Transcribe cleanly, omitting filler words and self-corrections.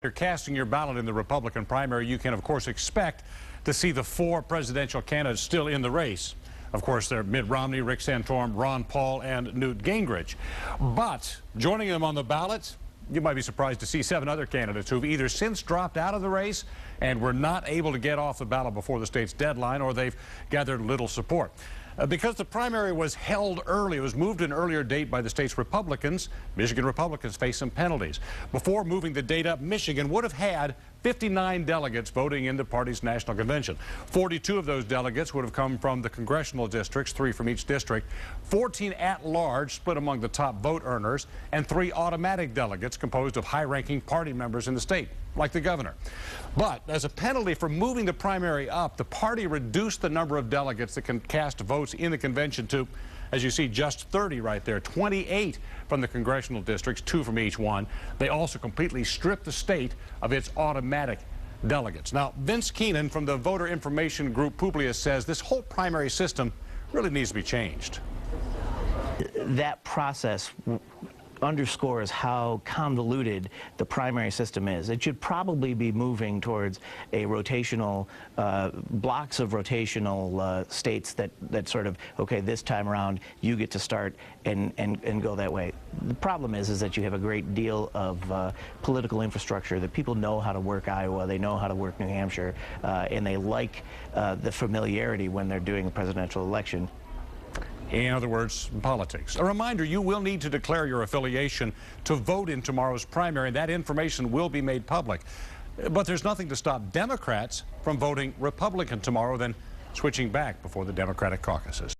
You're casting your ballot in the Republican primary, you can, of course, expect to see the four presidential candidates still in the race. Of course, they're Mitt Romney, Rick Santorum, Ron Paul, and Newt Gingrich. But joining them on the ballot, you might be surprised to see 7 other candidates who've either since dropped out of the race and were not able to get off the ballot before the state's deadline, or they've gathered little support. Because the primary was held early, it was moved to an earlier date by the state's Republicans. Michigan Republicans face some penalties. Before moving the date up, Michigan would have had 59 delegates voting in the party's national convention. 42 of those delegates would have come from the congressional districts, 3 from each district, 14 at-large split among the top vote earners, and 3 automatic delegates composed of high-ranking party members in the state, like the governor. But as a penalty for moving the primary up, the party reduced the number of delegates that can cast votes in the convention to, as you see, just 30 right there, 28 from the congressional districts, 2 from each one. They also completely stripped the state of its automatic delegates. Now, Vince Keenan from the voter information group Publius says this whole primary system really needs to be changed. That process underscores how convoluted the primary system is. It should probably be moving towards a rotational, blocks of rotational states that sort of, okay, this time around you get to start and go that way. The problem is that you have a great deal of political infrastructure, that people know how to work Iowa, they know how to work New Hampshire, and they like the familiarity when they're doing a presidential election. In other words, politics. A reminder, you will need to declare your affiliation to vote in tomorrow's primary. That information will be made public. But there's nothing to stop Democrats from voting Republican tomorrow, then switching back before the Democratic caucuses.